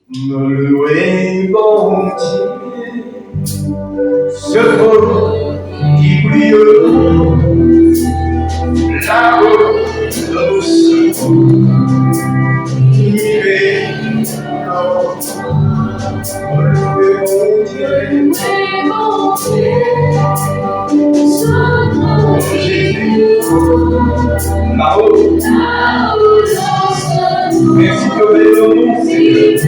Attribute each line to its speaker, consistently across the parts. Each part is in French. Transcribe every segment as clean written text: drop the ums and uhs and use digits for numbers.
Speaker 1: me louer bon Dieu, ce feu qui brille là-haut, le second, qui fait me louer bon Dieu, là-haut, merci de louer bon Dieu,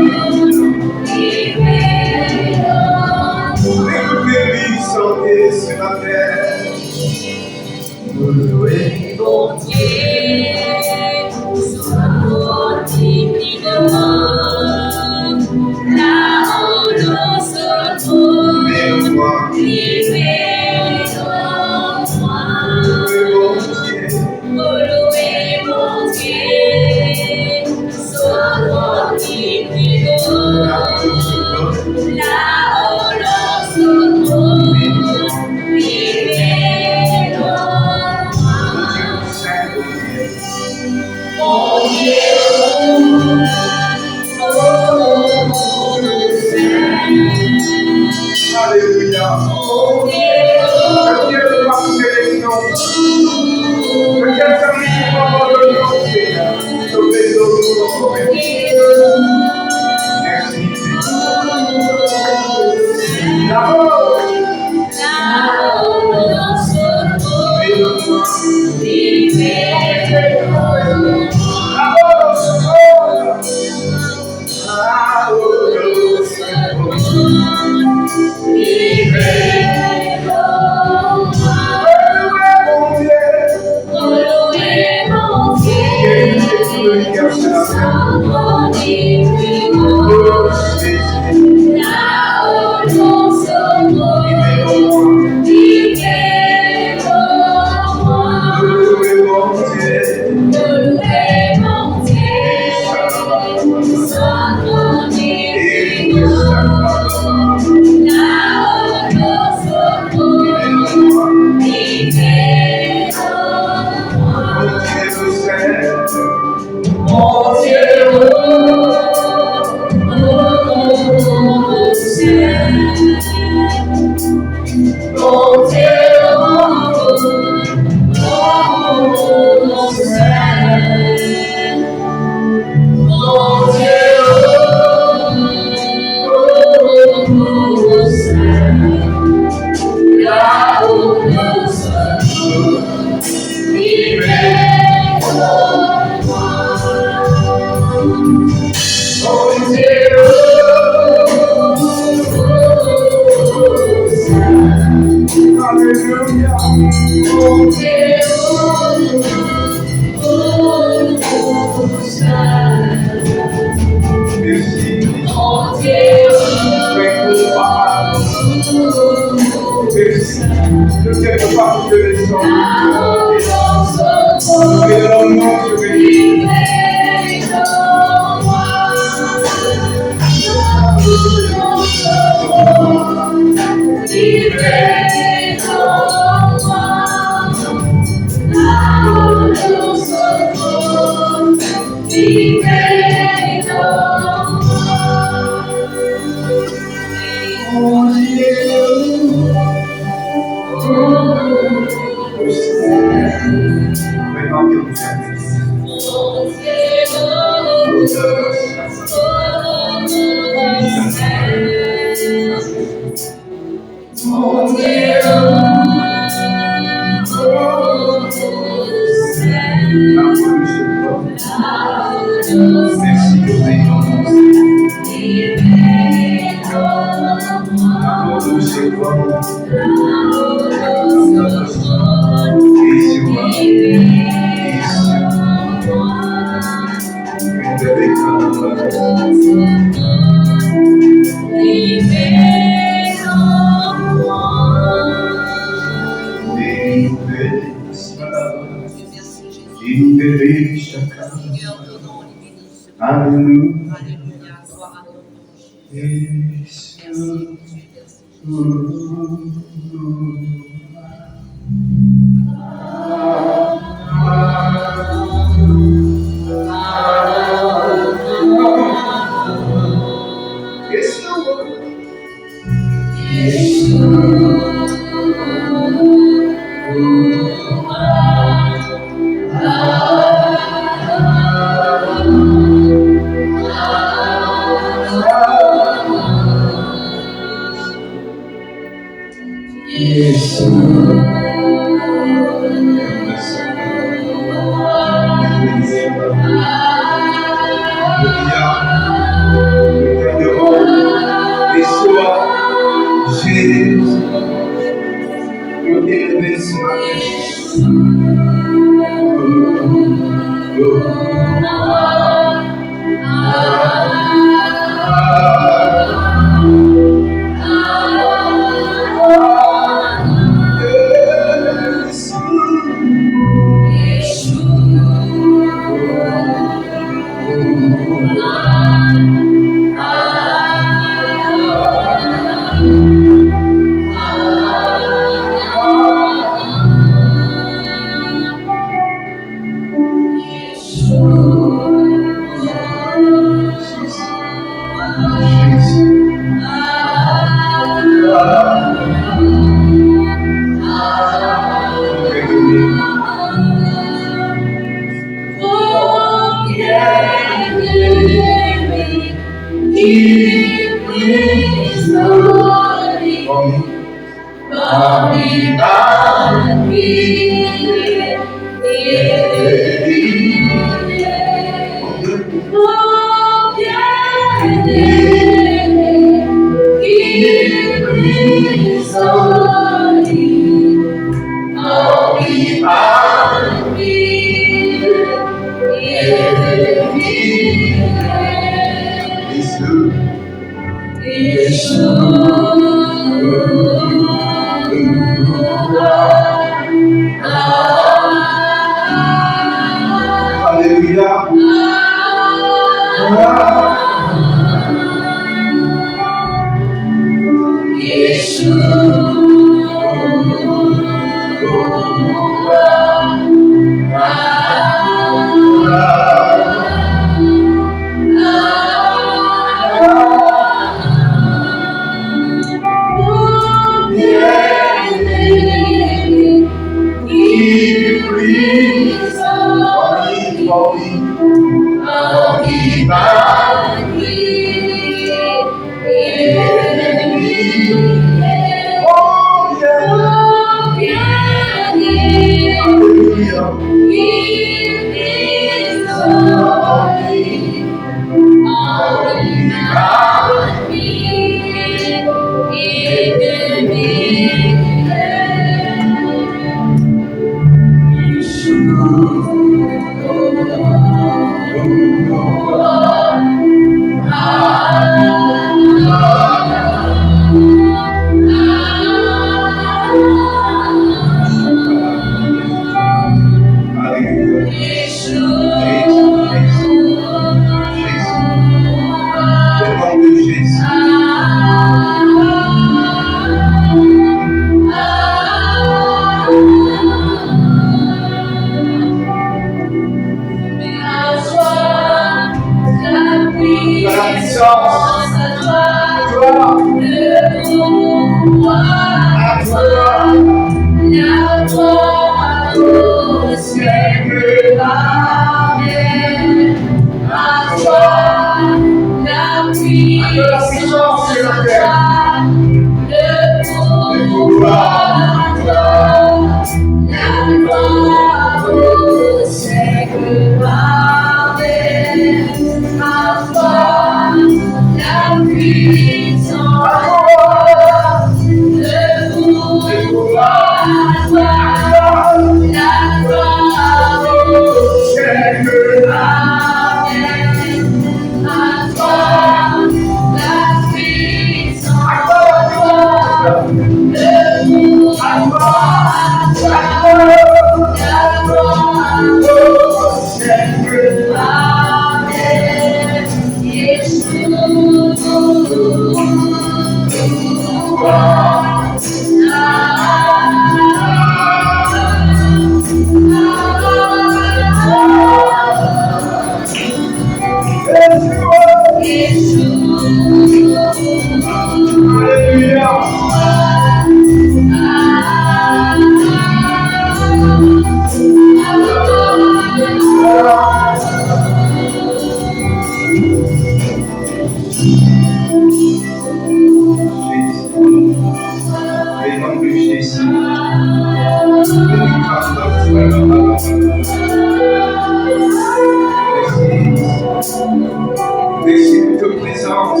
Speaker 1: Merci pour ta présence.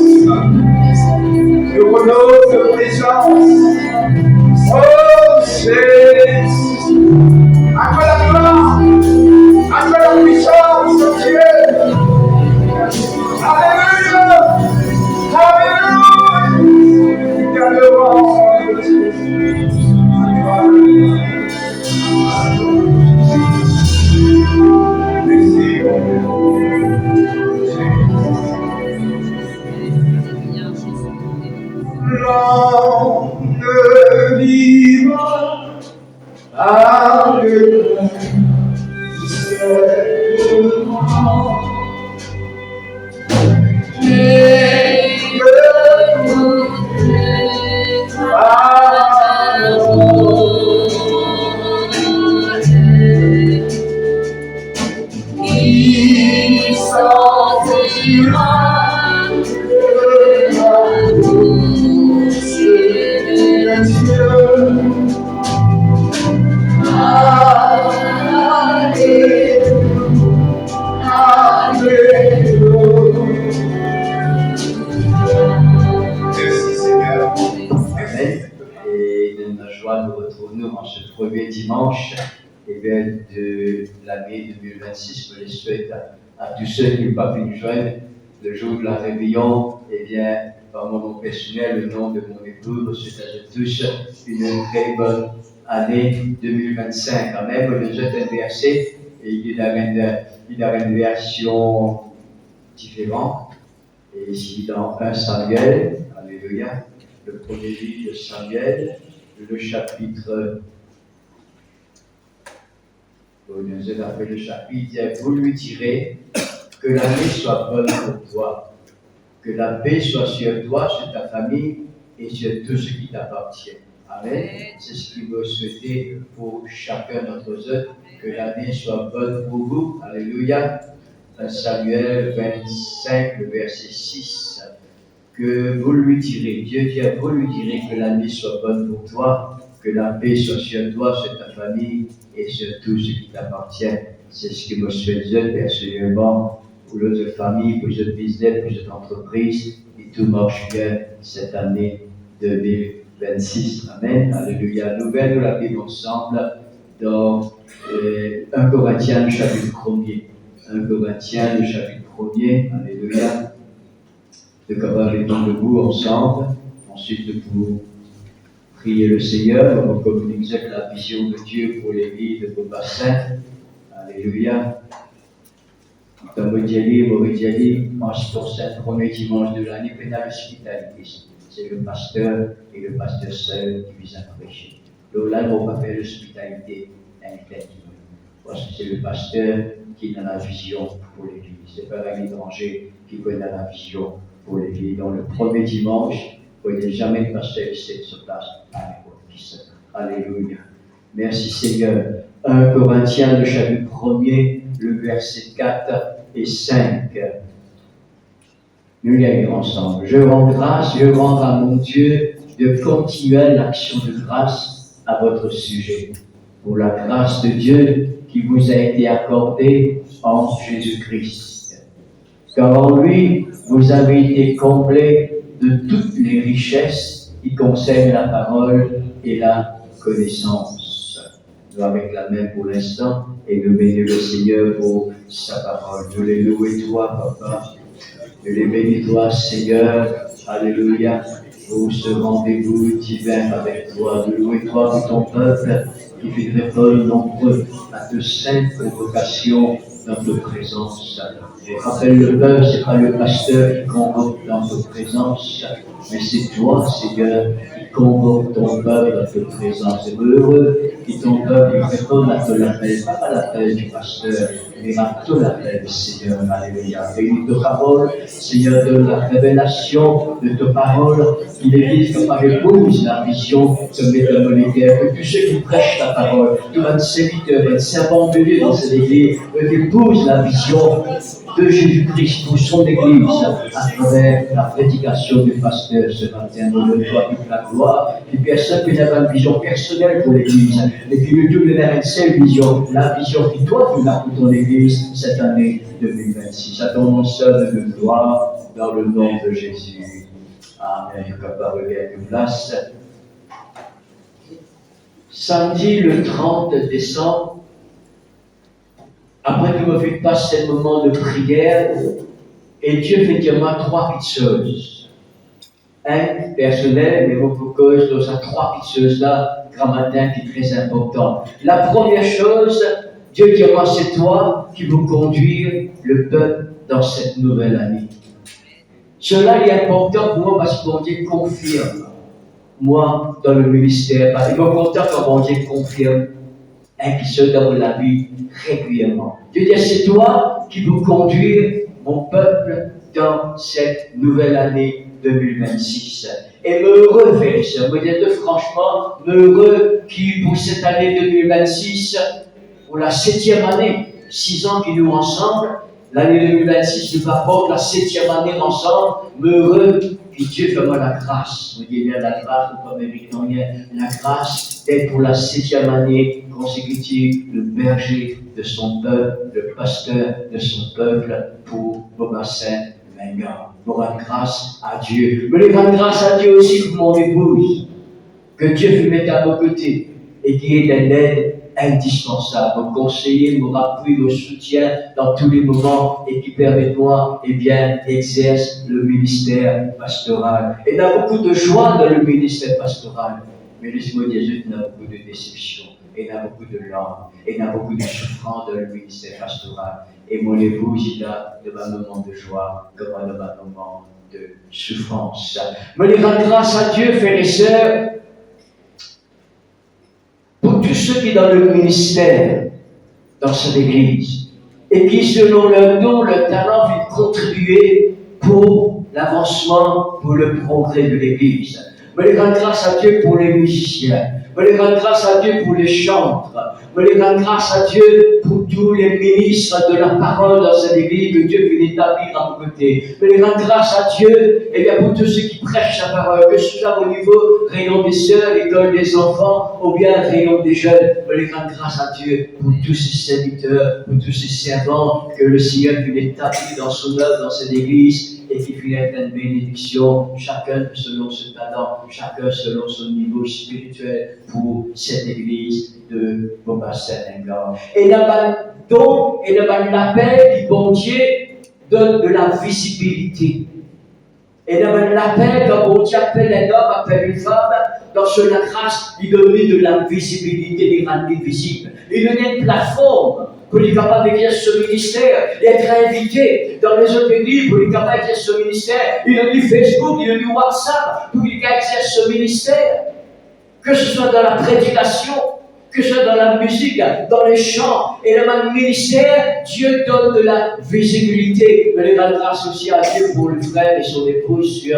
Speaker 1: Je renonce ta présence. Oh, c'est à toi la gloire, à toi la puissance, oh Dieu. Alléluia, alléluia. Garde-moi. L'homme vivra avec seulement il sentira
Speaker 2: de retrouver en ce premier dimanche de l'année 2026. Je les souhaite à tous ceux qui n'ont pas pu nous joindre le jour de la réveillon. Par mon nom personnel, le nom de mon époux, je souhaite à tous une très bonne année 2025. Amen. Vous nous êtes un verset et il a une version différente. Et ici dans 1 Samuel, alléluia, le premier livre de Samuel, le chapitre, vous nous avez appelé le chapitre, vous lui direz que l'année soit bonne pour toi, que la paix soit sur toi, sur ta famille et sur tout ce qui t'appartient. Amen. C'est ce qu'il veut souhaiter pour chacun d'entre eux, que l'année soit bonne pour vous. Alléluia. Samuel 25, le verset 6. Que vous lui direz, Dieu dit, vous lui direz que l'année soit bonne pour toi, que la paix soit sur toi, sur ta famille et sur tout ce qui t'appartient. C'est ce que je souhaite personnellement pour votre famille, pour votre business, pour votre entreprise, et tout marche bien cette année 2026. Amen. Alléluia. Nous verrons la Bible ensemble dans 1 Corinthiens, chapitre 1er. 1 Corinthiens, le chapitre 1er. Alléluia. De cabaret dans debout ensemble, ensuite pour prier le Seigneur, pour communiquer la vision de Dieu pour les vies de vos bassins. Alléluia. Dans votre diali, pour cette premier dimanche de l'année, pénal hospitalité. C'est le pasteur et le pasteur seul qui vous a prêché. Donc là, on va faire l'hospitalité interne. Parce que c'est le pasteur qui a la vision pour l'église. C'est pas un étranger qui connaît la vision pour les vies. Dans le premier dimanche, vous n'avez jamais pasteur ici sur place avec votre fils. Alléluia. Merci Seigneur. 1 Corinthiens, le chapitre 1er, le verset 4 et 5. Nous y allons ensemble. Je rends à mon Dieu de continuelle action de grâce à votre sujet. Pour la grâce de Dieu qui vous a été accordée en Jésus-Christ. Car en lui, vous avez été comblés de toutes les richesses qui concernent la parole et la connaissance. Nous avec la main pour l'instant et nous bénissons le Seigneur pour sa parole. Nous les louons toi, Papa. Nous les bénissons toi, Seigneur. Alléluia. Pour ce rendez-vous divin avec toi. Nous louons toi pour ton peuple qui fait répondre nombreux à de saintes convocations dans ta présence. Et rappelle le peuple, ce n'est pas le pasteur qui convoque dans ta présence, mais c'est toi, Seigneur, qui convoque ton peuple dans ta présence. Et heureux que ton peuple réponde à ton appel, pas à l'appel du pasteur, mais à ton appel, Seigneur, alléluia. Bénis ta parole, Seigneur, donne la révélation de ta parole, que l'Église capable épouse la vision de Méthode monétaire, que tous ceux qui prêchent ta parole, tous les serviteurs, les servants de Dieu dans cette Église, qu'ils épousent la vision de Jésus-Christ pour son Église à travers la prédication du pasteur ce matin. Nous de toi toute la gloire. Et personne qui n'a pas une vision personnelle pour l'Église, et puis nous tous vers une seule vision, la vision que toi tu as pour ton Église cette année 2026. À ton nom seul de gloire, dans le nom de Jésus. Amen. Capable de place. Samedi le 30 décembre, après que vous faites passer le moment de prière, et Dieu fait dire moi 3 petites choses. Un, personnel, mais beaucoup de causes dans ces 3 petites choses-là, grand matin, qui est très important. La première chose, Dieu dit moi, c'est toi qui veux conduire le peuple dans cette nouvelle année. Cela est important pour moi parce que mon Dieu confirme, moi, dans le ministère. Il est content quand mon Dieu confirme qui se dans la vie régulièrement. Dieu dit, c'est toi qui veux conduire mon peuple dans cette nouvelle année 2026. Et me heureux, frères et sœurs, vous dites franchement, me heureux qui, pour cette année 2026, pour la 7e année, 6 ans qui nous ensemble, l'année 2026 nous apporte la 7e année ensemble, me heureux que Dieu fait moi la grâce. Vous dites bien la grâce, ou pas mériter rien, la grâce d'être pour la 7e année consécutive le berger de son peuple, le pasteur de son peuple pour Bobassin Menga. Pour rendre grâce à Dieu. Mais les rendre grâce à Dieu aussi pour mon épouse. Que Dieu vous mette à vos côtés et qui est une aide indispensable, mon conseiller, mon appui, mon soutien dans tous les moments et qui permet moi, exerce le ministère pastoral. Et il y a beaucoup de joie dans le ministère pastoral. Mais laisse-moi dire, il y a beaucoup de déception, et il y a beaucoup de larmes, et il y a beaucoup de souffrance dans le ministère pastoral. Et mon épouse, il a de ma moment de joie, comme de ma moment de souffrance. Mais les rendre grâce à Dieu, frères et sœurs, pour tous ceux qui sont dans le ministère, dans cette église, et qui, selon leur don, leur talent, vont contribuer pour l'avancement, pour le progrès de l'église. Mais les rendre grâce à Dieu pour les musiciens. Mais les rendre grâce à Dieu pour les chantres. Mais les rendre grâce à Dieu pour tous les ministres de la parole dans cette église que Dieu peut établir à vos côtés. Mais les rendre grâce à Dieu, pour tous ceux qui prêchent sa parole, que ce soit au niveau rayon des sœurs, école des enfants, ou bien rayon des jeunes. Mais les rendre grâce à Dieu pour tous ces serviteurs, pour tous ces servants que le Seigneur peut établir dans son œuvre, dans cette église. Et qui fait une bénédiction, chacun selon ce talent, chacun selon son niveau spirituel pour cette église de Bobassin-England. Et dans le don et dans l'appel du bon Dieu donne de la visibilité. Et dans l'appel, quand bon Dieu appelle un homme, appelle une femme, dans ce la grâce, il donne de la visibilité, il rend visible. Il donne une plateforme pour être capable d'exercer ce ministère, d'être invité dans les autres églises pour être capable d'exercer ce ministère. Il a du Facebook, il a du WhatsApp pour qu'il exerce ce ministère. Que ce soit dans la prédication, que ce soit dans la musique, dans les chants et dans le ministère, Dieu donne de la visibilité. Mais il rend grâce aussi à Dieu pour le frère et son épouse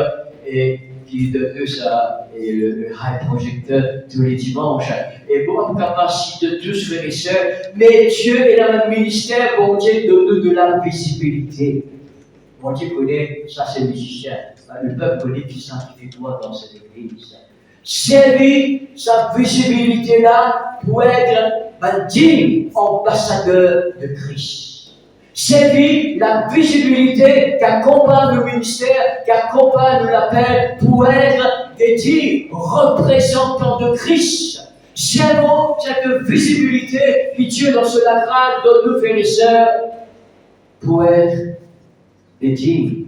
Speaker 2: et qui donne ça et le high projecteur tous les dimanches. Et bon, capacité de tous frères et sœurs, mais Dieu est dans le ministère, bon Dieu donne de la visibilité. Bon Dieu connaît, ça c'est le musicien. Le peuple connaît qui sanctifie toi dans cette église. Servir sa visibilité-là pour être un digne ambassadeur de Christ. Servir la visibilité qui accompagne le ministère, qui accompagne l'appel pour être des dignes représentants de Christ. Servons cette visibilité que Dieu dans cela grâce donne nous frères et sœurs pour être des dignes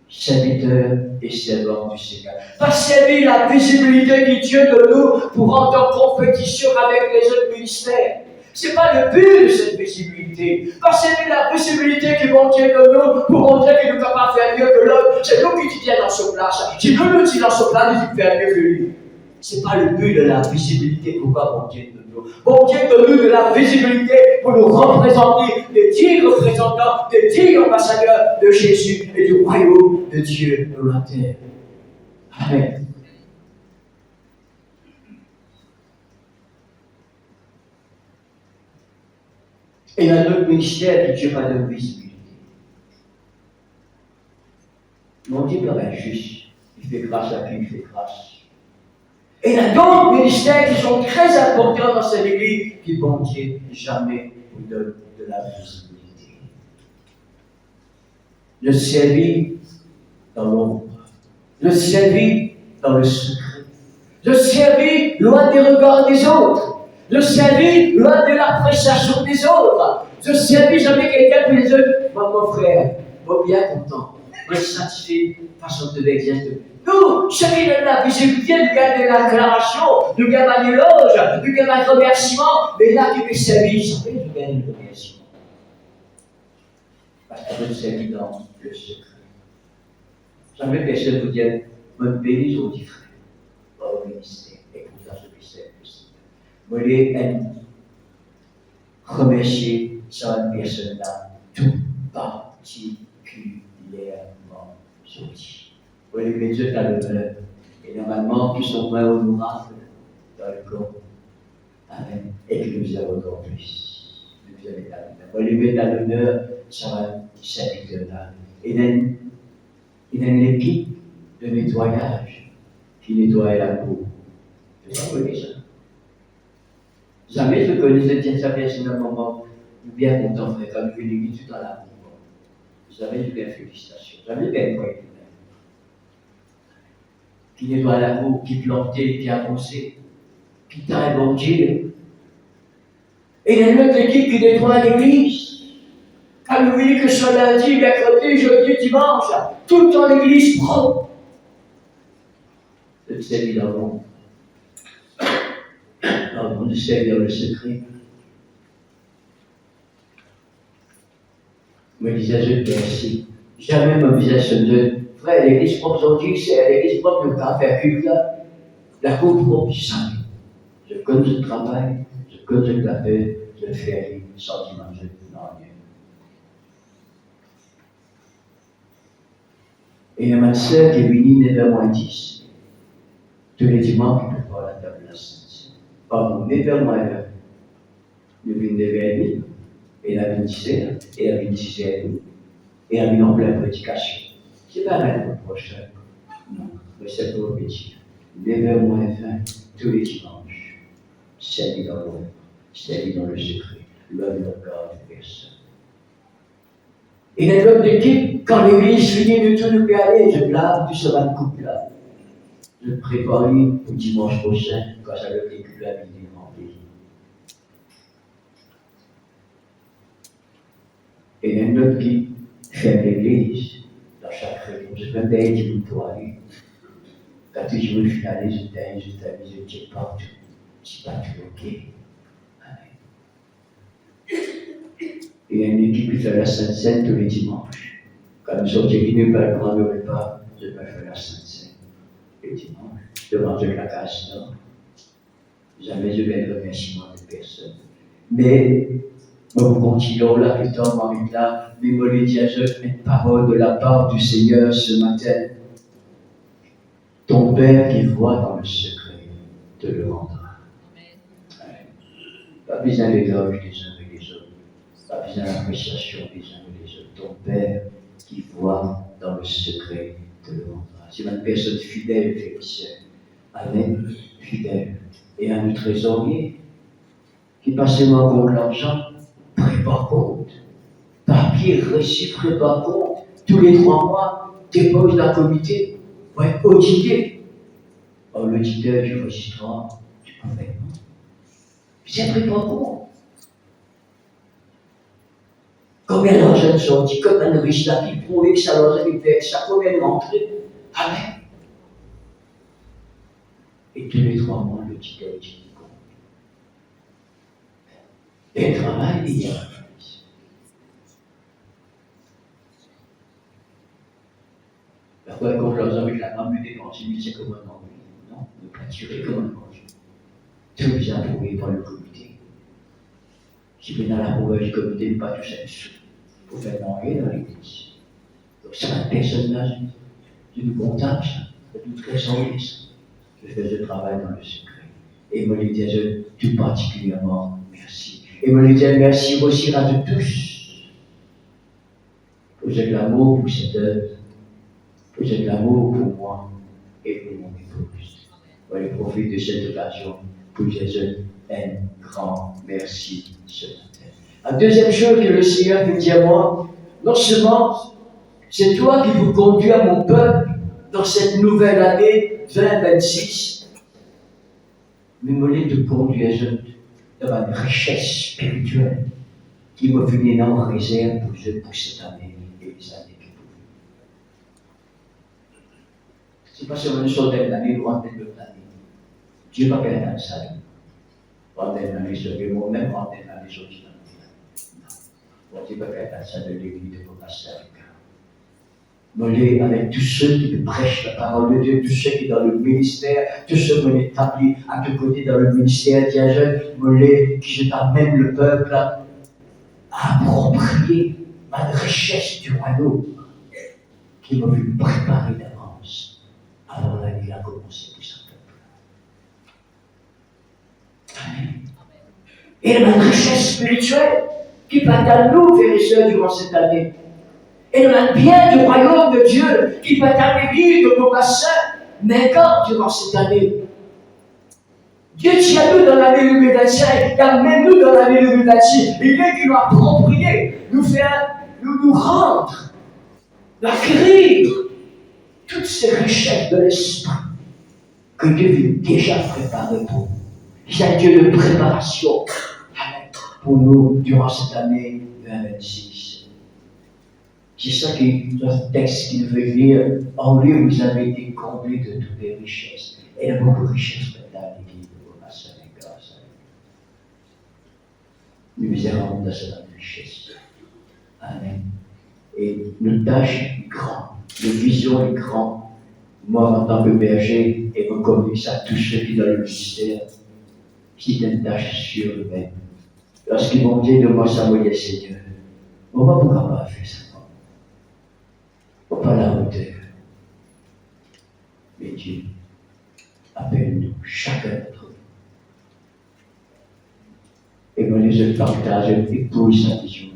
Speaker 2: serviteurs et servants du Seigneur. Pas servir la visibilité que Dieu donne nous pour rentrer en compétition avec les autres ministères. Ce n'est pas le but de cette visibilité. Pas servir la visibilité que mon Dieu donne nous pour montrer qu'il ne peut pas faire mieux que l'autre. C'est nous qui tiens dans ce place. Si nous nous disons dans ce place, nous faire mieux que lui. C'est pas le but de la visibilité. Pourquoi bon Dieu donne nous? Bon Dieu donne nous de la visibilité pour nous représenter des dignes représentants, des dignes ambassadeurs de Jésus et du royaume de Dieu dans la terre. Amen. Et il y a d'autres ministères qui Dieu pas de visibilité. Mon Dieu est juste. Il fait grâce à qui il fait grâce. Et il y a d'autres ministères qui sont très importants dans cette église qui, bon Dieu, jamais vous donne de la visibilité. Le servir dans l'ombre. Le servir dans le secret. Le servir loin des regards des autres. Le servir loin de l'appréciation des autres. Je servir jamais quelqu'un pour les autres. Moi, mon frère, moi bien content. Moi, satisfait par son de l'exercice. Nous, ceux qui donnent la visibilité, nous gagnons de l'acclamation, nous gagnons de l'éloge, nous gagnons un remerciement, mais là qui me servir, jamais nous gagnons le remerciement. Parce que je servis dans le secret. Jamais personne vous dit, me bénis aujourd'hui, frère, au ministère, et pour ça, je puisse être possible. Vous voulez remercier cette personne-là tout particulièrement aujourd'hui. Vous voulez mettre Dieu à l'honneur. Et normalement, qui sont moins honorables dans le corps. Amen. Et que nous avons encore plus. Vous allez à l'honneur. Vous voulez mettre à l'honneur cette serviteur-là. Il y a une équipe de nettoyage qui nettoie la peau. Vous savez ça? Jamais je connaissais cette personne à un moment. Je suis bien content, frère, quand je l'ai tout dans la peau. Jamais je vais félicitations. Jamais bien quoi. Qui nettoie la peau, qui plantait, qui avançait, qui t'a un bon Dieu. Et il y a une autre équipe qui nettoie l'église. Quand vous voyez que ce lundi, mercredi, jeudi, dimanche, tout le temps l'église propre. Le servir dans l'ombre. Dans le servir dans le secret. Me disais je merci. Jamais me disais ce Dieu. Frère, l'église propre aujourd'hui, c'est l'église propre de faire culte là. La cour propre, jamais. Je connais le travail, je connais le café, je le fais sans manger, non, rien. Et il y a ma soeur qui est venue 9h-10. Tous les dimanches, je prépare la table de la Sainte. Pardon, 9h-1h. Je viens 9h30, et la 10h, et la 10h30, et elle a mis en pleine prédication. C'est pas mal pour le prochain. Non, mais c'est pour le petit. 9h-20, tous les dimanches. Servi dans l'ombre, servi dans le secret, l'homme ne regarde personne. Et les hommes d'équipe, quand l'église finit de tout nous peut aller, je blâme, tout sera le couple là. Je prépare pour dimanche prochain, quand ça le véhicule à midi rempli. Et il y a une autre qui fait l'église, dans chaque réunion. Je vais bien dire une fois, quand tu joues le finaliste, je check partout. C'est pas tout ok. Et il y a une équipe qui fait la Sainte Seine tous les dimanches. Quand nous sommes venus par le grand repas, je vais faire la Sainte Seine les dimanches. Devant Dieu la casse, non. Jamais je vais le remerciement de personne. Mais nous continuons là, le temps m'arrête là, mais moi les dis à une parole de la part du Seigneur ce matin. Ton Père qui voit dans le secret te le rendra. Pas besoin d'éloge des uns et des autres. Pas besoin d'appréciation des uns et des autres. Ton Père qui voit dans le secret te le rendra. C'est une personne fidèle, Félicien. Amen. Fidèle. Et un trésorier qui passe seulement contre l'argent, prépare compte. Papier, récit, prépare compte. Tous les 3 mois, dépose la comité pour être audité. Or, l'auditeur du registraire, du parfaitement. C'est prépare compte. Combien d'argent sorti, combien de riches là qui prouvait que ça leur avait fait, ça combien de rentrées. Amen. Et tous les 3 mois, l'auditeur dit compte. Et le travail, il y a. Parfois, quand je leur avec la main, me dépense, ils me disent comment non, ne pas facturé comme un ange. Tout bien approuvé par le comité. Qui vient dans l'approuvage du comité, ne pas toucher un sou. Il faut faire manger dans l'église. Donc, c'est un personnage d'une comptable, de très service. Je fais ce travail dans le secret. Et me lui disais tout particulièrement merci. Et me lui disais merci aussi à de tous. Vous êtes l'amour pour cette œuvre. Vous êtes l'amour pour moi et pour mon épouse. Je profite de cette occasion pour dire un grand merci ce matin. La deuxième chose que le Seigneur me dit à moi, non seulement c'est toi qui vous conduis à mon peuple dans cette nouvelle année 2026, mais me te conduire dans une richesse spirituelle qui me venait en réserve pour cette année et les années qui vont venir. Ce n'est pas seulement une centaine d'années, loin de l'année. Dieu va perdre ça. Vingtaine d'années sur le mot, même vingtaine d'années sur le non. Dieu va perdre ça de l'église de Costa Rica. Mollet avec tous ceux qui prêchent la parole de Dieu, tous ceux qui sont dans le ministère, tous ceux qui ont établi à te côté dans le ministère d'Yahweh, Mollet, qui je t'amène le peuple à approprier ma richesse du royaume qui m'a vu préparer d'avance avant l'année à commencer pour ce peuple. Amen. Et ma richesse spirituelle qui va à nous, frères et sœurs, durant cette année. Et le bien du royaume de Dieu qui va à l'église de Mobassin, mais quand durant cette année, Dieu tient nous dans l'année 2025, il amène-nous dans l'année 2026. Il est qui nous approprier, nous rendre, acquérir toutes ces richesses de l'esprit que Dieu veut déjà préparer pour nous. C'est un Dieu de préparation pour nous durant cette année 2026. C'est ça qui est le texte qui nous veut dire. En lui, vous avez été comblés de toutes les richesses. Et il y a beaucoup de richesses maintenant, l'église de Beaubassin et grâce. Nous vous avons dans cette richesse. Amen. Et notre tâche est grande, notre vision est grande. Moi, en tant que berger, et me communique ça à tous ceux qui sont dans le ministère, c'est une tâche surhumaine. Lorsqu'ils vont dire de moi, Samuel, Seigneur, on va vous pas faire ça. Pas la hauteur. Mais Dieu appelle-nous, chacun d'entre nous. Et moi, je partage épouse sa vision.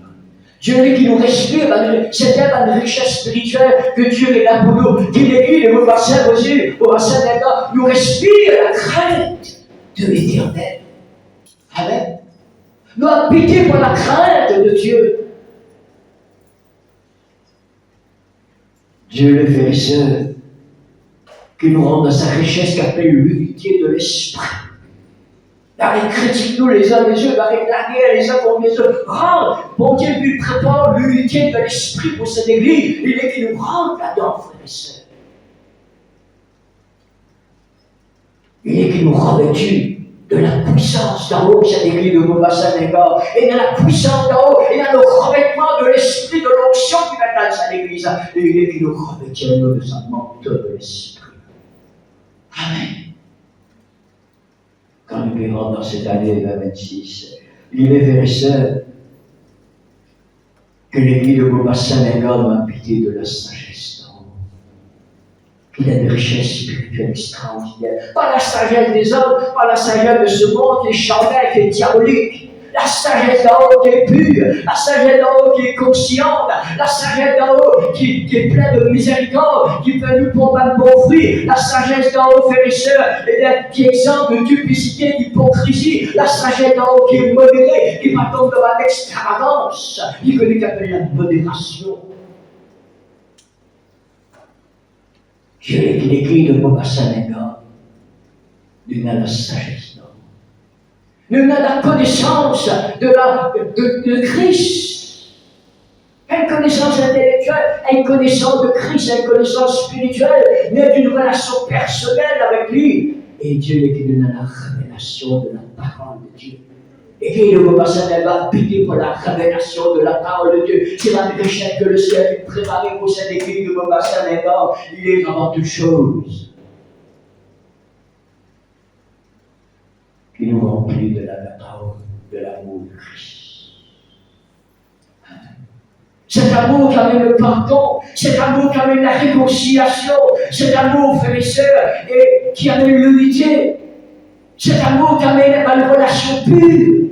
Speaker 2: Dieu est qui nous respire, c'est une richesse spirituelle que Dieu est là pour nous. Qui l'église, le bassin aussi, au bassin d'accord, nous respire la crainte de l'éternel. Amen. Nous habiter pour la crainte de Dieu. Dieu le frère et sœur, qui nous rend dans sa richesse qu'appelle l'unité de l'esprit. Avec critique-nous les uns les autres, avec la guerre les uns contre les autres. Bon Dieu lui prépare l'unité de l'esprit pour cette église. Il est qui nous rend là-dedans, frères et sœurs. Il est qui nous revêtit de la puissance d'en haut, cette église de Beaubassin et Gare, et de la puissance d'en haut, et dans le revêtement de l'esprit, de l'onction qui va dans cette église. Et il est qui nous revêtit de sa manteau de l'esprit. Amen. Quand nous verrons dans cette année 2026, il est, frères et sœurs, que l'église de Beaubassin et Gare m'a habité de la sagesse d'en haut. Il a des richesses spirituelles extraordinaires. Pas la sagesse des hommes, pas la sagesse de ce monde qui est charnel, qui est diabolique. La sagesse d'en haut qui est pure, la sagesse d'en haut qui est consciente, la sagesse d'en haut qui est pleine de miséricorde, qui peut nous prendre un bon fruit, la sagesse d'en haut, frères et sœurs, qui est exempte de duplicité, d'hypocrisie, la sagesse d'en haut qui est modérée, qui va tomber dans l'extravagance, qui connaît qu'appelle la modération. Dieu est l'écrit de Beaubassin et Gare, nous avons la sagesse d'en haut. Nous avons la connaissance de Christ. Une connaissance intellectuelle, une connaissance de Christ, une connaissance spirituelle, mais d'une relation personnelle avec lui. Et Dieu est qui nous donne la révélation de la parole de Dieu. Et qui le Beaubassin et Gare habité pour la révélation de la parole de Dieu. C'est la richesse que le ciel est préparé pour cette église de Beaubassin et Gare. Il est avant toute chose. qui nous remplit de la parole, de l'amour de Christ. Cet amour qui amène le pardon, cet amour qui amène la réconciliation, cet amour, frères et sœurs, et qui amène l'unité, cet amour qui amène une relation pure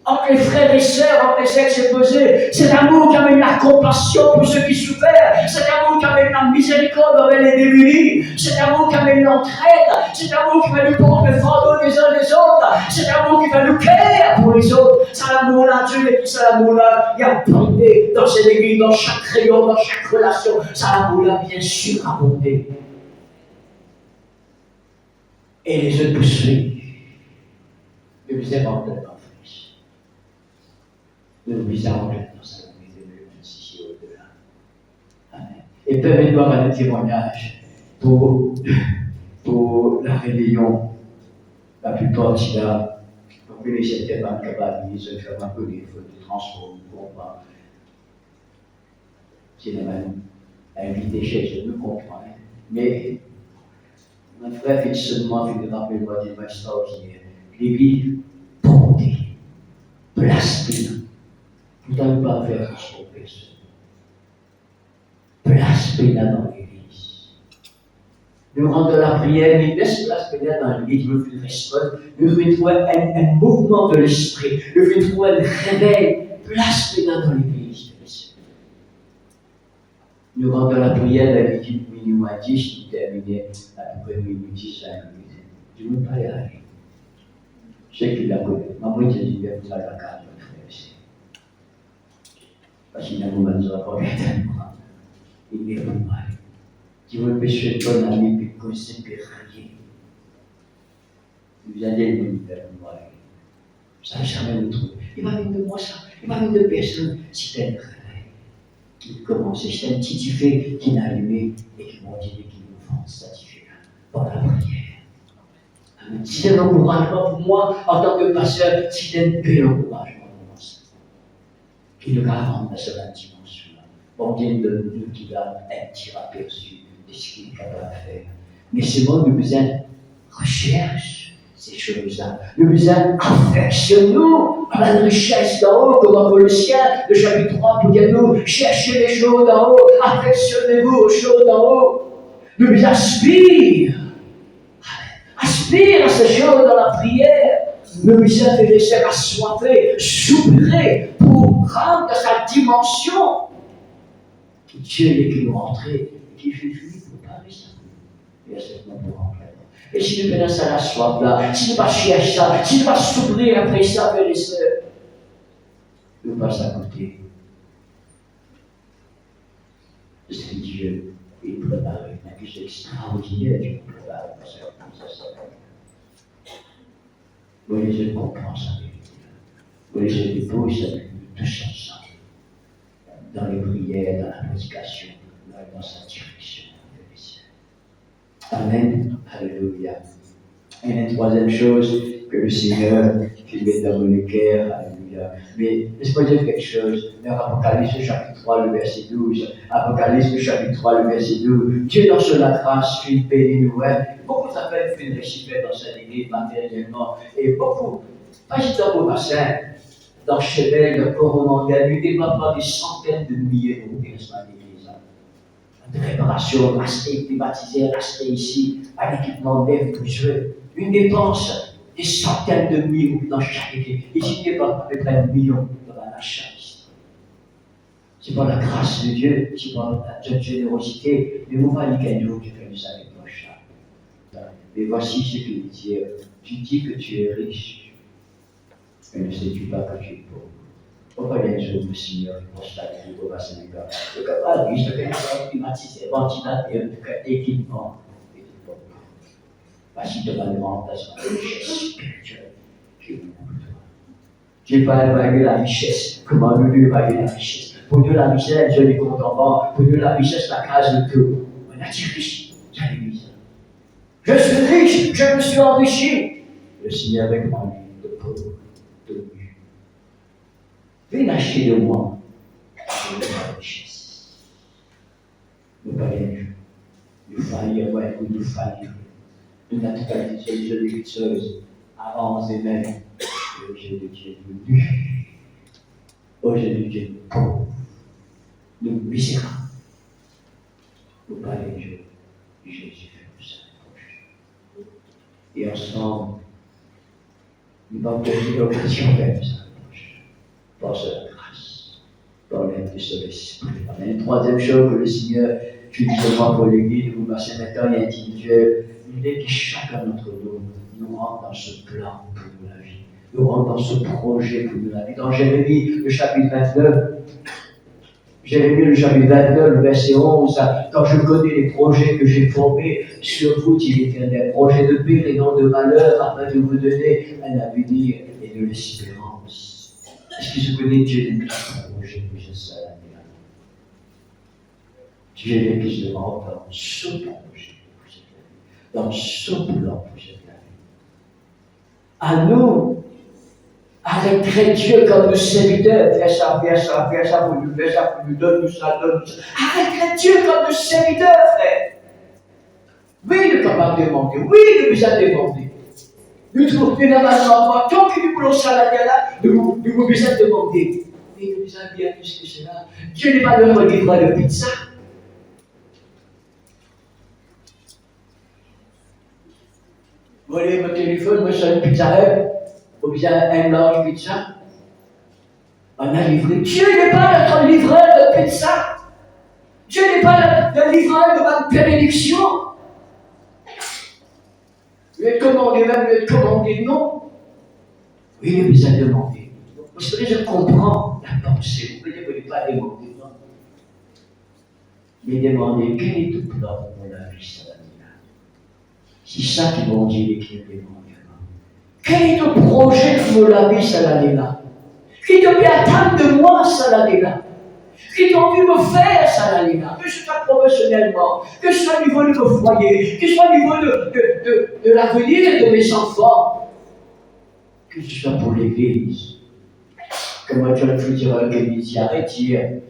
Speaker 2: entre les frères et sœurs, entre les sexes opposés, cet amour qui amène la compassion pour ceux qui souffrent, cet amour qui amène la miséricorde envers les démunis, cet amour qui amène l'entraide, cet amour qui va nous porter le fardeau des uns des autres, cet amour qui va nous care pour les autres. C'est l'amour-là, Dieu et tout ça, l'amour-là, il y a abondé dans cette église, dans chaque rayon, dans chaque relation. Ça, l'amour-là, bien sûr, abondé. Et les autres vous suivent. Et vous êtes en tête en France. Nous vous avons dans sa vie ici et au-delà. Amen. Et permettez-moi un témoignage pour la rébellion la plus portière. Vous connaissez tellement de capables, se faire un peu des fautes de transport, pour pas. C'est la même invité chez eux, nous comprenons. Mais mon frère fait seulement fait des rappels-moi des extraordinaires. L'église bondée, blasphème. Vous n'allez pas faire ce qu'on fait. Blasphème dans l'église. Nous rendons la prière, nous laissons blasphème dans l'église, nous faisons respect, nous faisons trouver un mouvement de l'esprit, nous faisons trouver un réveil, blasphème dans l'église. Nous rendons la prière à l'équipe minimum à 10, qui terminait à peu près minimum 10 à 1 minute. Je ne veux pas y aller. Je sais qu'il la connaît. Maman, je dis, vous allez la carte, mon frère ici. Parce qu'il n'a pas besoin de faire tellement. Il n'est pas mal. Tu veux pêcher ton ami, puis qu'on s'est rien. Vous allez nous faire mal. Ça va jamais nous trouver. Il va venir de moi, ça. Il va venir de personne. C'est un réveil. Il commence, c'est un petit feu qui n'a allumé et qui m'a dit qu'il nous vend satisfait par la prière. C'est un encouragement pour moi en tant que pasteur, c'est un bel encouragement pour moi. Qui nous garante dans cette dimension-là. Bon Dieu nous qui a un petit aperçu de ce qu'il est capable de faire. Mais c'est moi, nous besoin recherche ces choses-là. Nous besoin affectionne-nous à la richesse d'en haut, comme en Colossiens, le chapitre 3, pour dire nous, cherchez les choses d'en haut, affectionnez-vous aux choses d'en haut. Nous besoin aspire à ces choses dans la prière. Nous besoin de laisser assoiffer, soupirer pour rendre dans sa dimension. Dieu est qui nous rentrer, et qui fait fini pour parler ça. Et à ce moment pour rentrer. Et si nous venons à la soif là, si nous ne pas chercher ça, si nous ne pas s'ouvrir après ça, frères et sœurs, nous passons à côté de ce que Dieu est préparé. Une chose extraordinaire, Dieu est préparé pour ça. Oui, je comprends ça. Oui, je dépose ça tous ensemble. Dans les prières, dans la prédication, dans sa direction. Amen. Alléluia. Et la troisième chose que le Seigneur qui met dans mon cœur, alléluia. Mais laisse-moi dire quelque chose. Dans Apocalypse chapitre 3, le verset 12. Apocalypse chapitre 3, le verset 12. Dieu dans son grâce fait une paix nouvelle. Beaucoup s'appellent fait une récipient dans sa église matériellement. Et beaucoup, pas juste dans vos bassins, dans Chevel, dans Coromandel, lui développe pas des centaines de milliers de personnes à l'église. De préparation, rester privatisé, rester ici, à l'équipement neuf pour jouer. Une dépense des centaines de milliers dans chaque église. Ici, il n'y a pas à peu près 1 million dans la chasse. C'est pas la grâce de Dieu, c'est pas la générosité, mais vous voyez qu'un jour tu fais ça avec ton chat. Mais voici ce que il dit. Tu dis que tu es riche, mais ne sais-tu pas que tu es pauvre. Pourquoi il y a un jour le Seigneur qui constate au bassin de gars? Le capable, lui, je vais climatiser, ventilateur, équipement, et tout le monde. Voici de la alimentation, la richesse spirituelle qui est beaucoup de toi. Dieu ne va pas évaluer la richesse. Comment Dieu évalue la richesse? Pour Dieu, la richesse, je les compte en banque. Pour Dieu, la richesse, la case de tout. On a dit riche, j'ai mis ça. Je suis riche, je me suis enrichi. Le Seigneur répond de pauvre, de nu. Viens acheter de moi la richesse. Ne pas rien. Nous faillir, ouais, nous faillir. Nous n'avons pas été choses. avant et même le jeu de Dieu nous nu, au jeu de Dieu nous pauvres, nous misérables. Nous parlons de Dieu, Jésus fait pour ça. Et ensemble, nous avons posé l'occasion vers ça, par sa grâce, par l'aide de son esprit. Amen. Troisième chose que le Seigneur, justement pour l'Église, vous passez maintenant et individuel, il est que chacun d'entre nous rentre dans ce plan pour nous la vie, nous rentre dans ce projet pour nous la vie. Dans Jérémie, le chapitre 29, Jérémie, le chapitre 29, le verset 11, quand je connais les projets que j'ai formés sur vous, dit l'Éternel, projets de paix et non de malheur, afin de vous donner un avenir et de l'espérance. Est-ce que je connais Dieu des projets que j'ai ça là? Dieu est que je rentre dans ce projet pour cette année, dans ce plan pour cette année. À nous, arrêterait Dieu comme nos serviteurs, fais ça pour nous, donne-nous ça. Arrêterait Dieu comme nos serviteurs, frère. Oui, il est capable de demander, oui, il nous a demandé. Nous trouvons que normalement, tant que nous voulons ça là, nous vous besoin de demander. Mais il nous a bien plus que cela. Dieu n'est pas notre livreur de pizza. Vous voyez mon téléphone, moi sur une pizza Hut, ou bien un large pizza. On a livré. Dieu n'est pas notre livreur de pizza. Dieu n'est pas le livreur de ma bénédiction. Lui est commandé, même lui est commandé, non. Oui, il nous a demandé. Vous savez, je comprends la pensée. Vous ne pouvez pas demander, non. Mais demandez, quel est ton plan pour la vie, ça va dire. C'est ça qu'ils vont dire et qu'ils demandent. Quel est ton projet pour la vie, ça l'année-là? Qui te peut attendre de moi, ça l'année-là? Qui t'ont envie de me faire, ça l'année-là? Que ce soit professionnellement, que ce soit au niveau de mon foyer, que ce soit au niveau de l'avenir de mes enfants, que ce soit pour l'Église. Comment tu as pu dire à l'Église, arrête hier.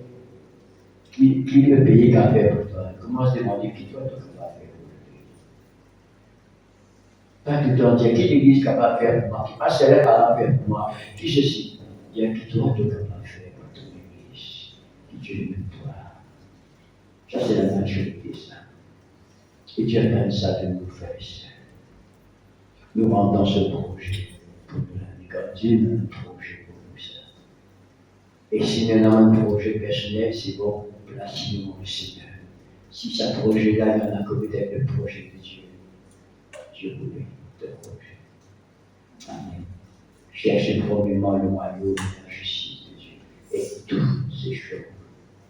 Speaker 2: Qui veut payer qu'à faire pour toi? Comment se demander qui toi, tu vas faire pour lui? Pas tout le temps dire qui l'Église est capable de faire pour moi, qui passe elle est capable de faire pour moi, qui ceci. Il y a qui toi, tu es capable de faire pour ton Église, qui Dieu aime toi. Ça, c'est la maturité, ça. Et Dieu aime ça de nous faire. Nous rentrons dans ce projet pour nous l'année. Comme Dieu a un projet pour nous, ça. Et si nous avons un projet personnel, c'est bon, placez-nous au Seigneur. Si ce projet-là, il y en a comme le projet de Dieu. Dieu voulait de projet. Amen. Cherchez premièrement le royaume et la justice de Dieu. Et toutes ces choses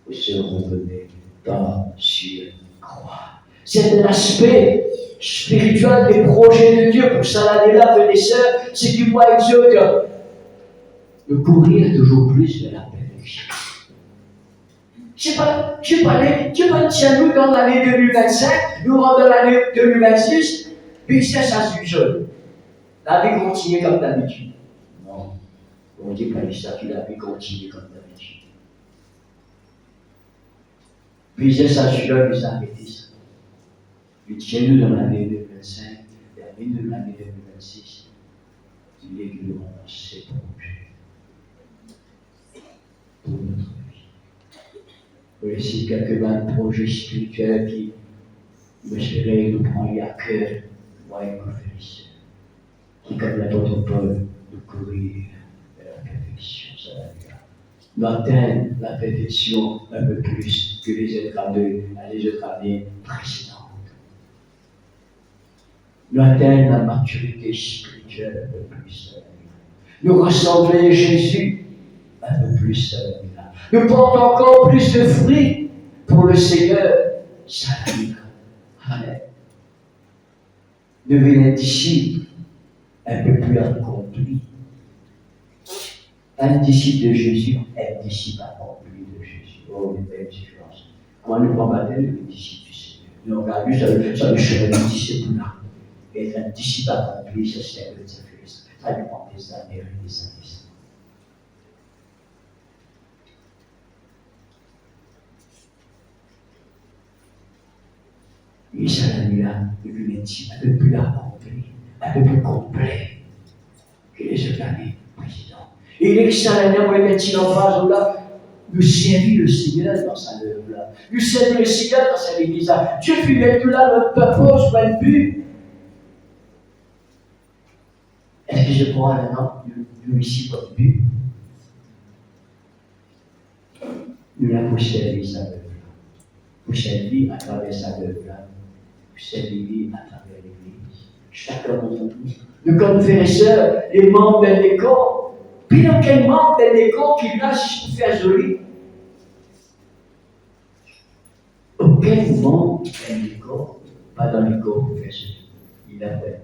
Speaker 2: vous seront données par-sur croix. C'est un aspect spirituel des projets de Dieu pour ça l'année-là, frères et sœurs, c'est qui moi exhorte de courir toujours plus vers la perfection. Dieu va tiens nous dans l'année 2025, nous rentrons dans l'année 2026, puis ça suit. La vie continue comme d'habitude. Non, on ne dit pas ça, puis la vie continue comme d'habitude. Puis ça suit, puis arrêtez ça. Puis tiens-nous dans l'année 2025, et dans l'année 2026, il est que nous avons ces projets pour notre vie. Vous laissez quelques projets spirituels qui, vous espérez, nous prendre à cœur, moi et ma félix, qui, comme l'apôtre Paul, nous courir vers la perfection, ça va dire. Nous atteindre la perfection un peu plus que les autres années précédentes. Nous atteindre la maturité spirituelle un peu plus. Nous ressembler à Jésus un peu plus. Nous portons encore plus de fruits pour le Seigneur. Amen. Devenir disciple un peu plus accompli. Un disciple de Jésus, un disciple accompli de Jésus. Oh, une belle différence. Quand nous combattons le disciple du Seigneur, nous regardons sur le chemin du disciple là. Être un disciple accompli, ça c'est un peu différent. Ça dépend des années et des années. Et ça, là, devenu un peu plus accompli, un peu plus complet.
Speaker 3: l'année précédente. Et il est que ça l'année, on les met en phase là. Nous servir le Seigneur dans sa œuvre là. Nous servir le Seigneur dans sa église là. Dieu fait mettre là notre purpose, notre but. Est-ce que je crois maintenant, nous ici, notre but? Nous l'avons servi sa œuvre là. Vous servir à travers sa œuvre là. Vous servir à travers l'église. Chacun d'entre nous. Nous, comme frères et sœurs, les membres de l'école. Puis dans quel membre de l'école qui là, si je peux faire joli? Aucun membre de l'école, pas dans l'école pour faire joli. Il a fait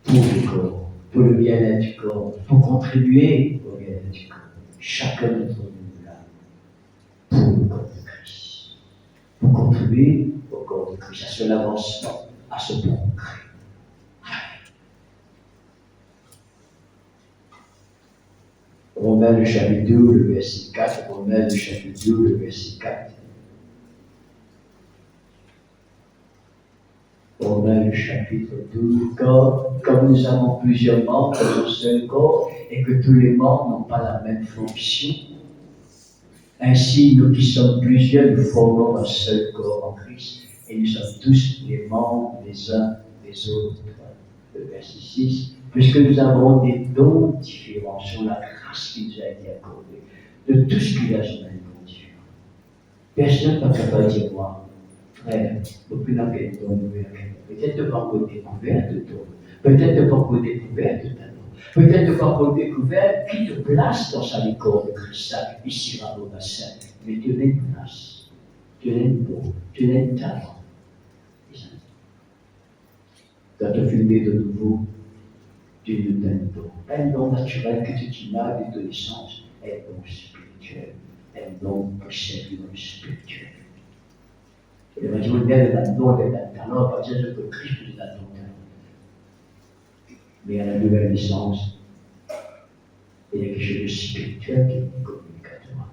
Speaker 3: pour le corps, pour le bien-être du corps, pour contribuer au bien-être du corps. Chacun d'entre nous là, pour le corps de Christ. Pour contribuer au corps de Christ, à son avancement, à ce progrès. Romains le chapitre 2, le verset 4, Romains le chapitre 2, le verset 4. Romains le chapitre 2, comme nous avons plusieurs membres dans un seul corps et que tous les membres n'ont pas la même fonction, ainsi nous qui sommes plusieurs, nous formons un seul corps en Christ et nous sommes tous les membres les uns des autres. Le verset 6. Puisque nous avons des dons différents sur la grâce qui nous a été accordée, de tout ce qu'il a sur la Dieu. Personne n'est pas capable de dire, moi, frère, aucune n'a pas de don, peut-être pas encore découvert de don, peut-être pas encore découvert de talent, peut-être pas encore découvert qui te place dans sa licorne de cristal, ici dans le bassin, mais tu as une place, tu as une peau, tu as un talent. Quand tu filmes de nouveau, Dieu nous donne un don naturel que tu n'as de connaissance, un don spirituel, un don pour servir le spirituel. Et le majoritaire de la don est un talent, parce que Christ est un don. Mais à la nouvelle naissance, il y a quelque chose de spirituel qui est communique à toi.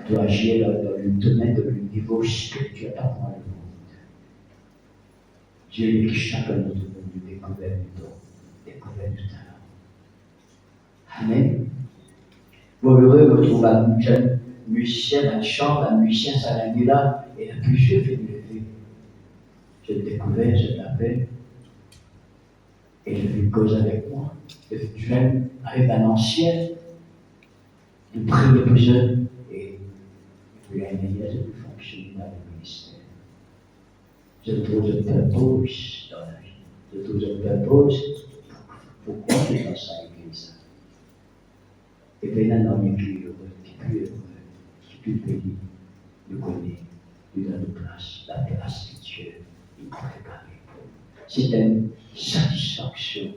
Speaker 3: Tu dois agir dans le domaine de le niveau spirituel avant le monde. Dieu veut que chacun d'entre nous découvre du don. Découvert du talent. Amen. Vous heureux de retrouver un jeune musicien, un chant, un musicien, ça l'a dit là, et la plus je fais lever. Je l'ai découvert, je l'appelle, et je lui cause avec moi. Le jeune avec un ancien, de prier pour eux, et il y a une idée de fonctionnement du ministère. Je trouve un purpose dans la vie. Je trouve un purpose. Pourquoi tu es dans sa église? Et bien, un homme qui est heureux, qui est plus heureux, qui est plus béni, nous connaît, nous donne la place que Dieu nous a préparée pour nous. C'est une satisfaction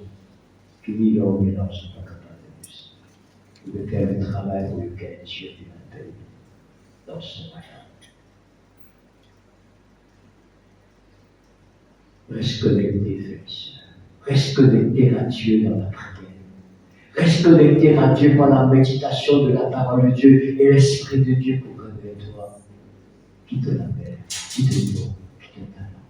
Speaker 3: que ni l'homme ni l'homme ne sont pas capables de nous. De faire le travail pour lequel Dieu nous appelle dans ce matin. Reste connecté, frères et sœurs. Reste connecté à Dieu dans la prière. Reste connecté à Dieu par la méditation de la parole de Dieu et l'Esprit de Dieu pour connaître toi. Qui te l'appelle, qui te donne, qui te talent.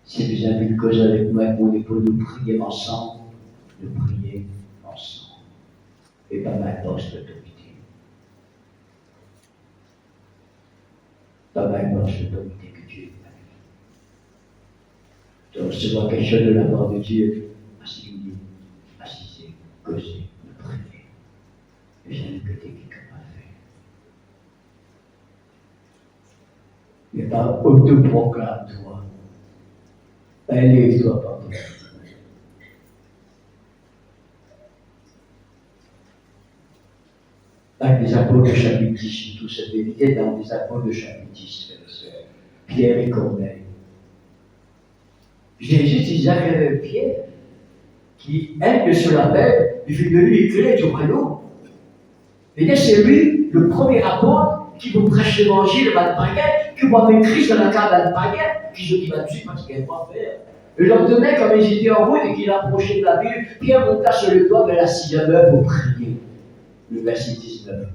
Speaker 3: Si vous avez une cause avec moi pour nous prier ensemble, nous prier ensemble. Et pas ma poste d'autorité. Pas ma poste d'autorité que Dieu de recevoir quelque chose de la part de Dieu, assiser, causer, me prier. Et j'ai un côté qui est capable de faire. Il n'est pas autoproclame-toi. Élève-toi par toi. Dans les apôtres de chapitre 10, toute cette vérité dans les apôtres de chapitre 10, Pierre et Corneille. Jésus disait à Pierre, qui aime que se l'appelle, il fait de lui éclairer du royaume. Et c'est lui, le premier apôtre, qui vous prêche l'évangile dans le païen, qui va mettre Christ dans la carte dans le païen, qui va dessus parce qu'il n'aime pas faire. Le lendemain, comme ils étaient en route et qu'il approchait de la ville, Pierre monta sur le toit de la 6e heure pour prier. Le verset 19.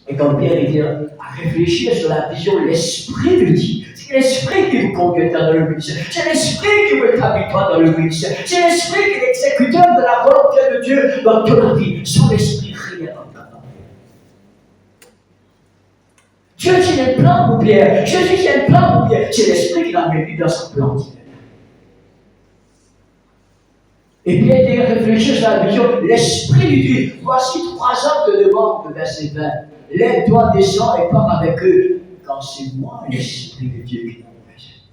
Speaker 3: Et quand Pierre était à réfléchir sur la vision, l'Esprit lui dit, C'est l'Esprit qui vous conduit dans le ministère. C'est l'Esprit qui vous établit dans le ministère. C'est l'Esprit qui est l'exécuteur de la volonté de Dieu dans toute la vie. Sans l'Esprit, rien n'est capable. Dieu tient un plan pour Pierre. Jésus tient un plan pour Pierre. C'est l'Esprit qui l'a mis dans son plan divin. Et Pierre dit, réfléchir sur la vision. L'Esprit lui dit, voici 3 hommes te demandent, verset 20. Lève-toi, descends et pars avec eux. Quand c'est moi, l'Esprit de Dieu qui m'empêche.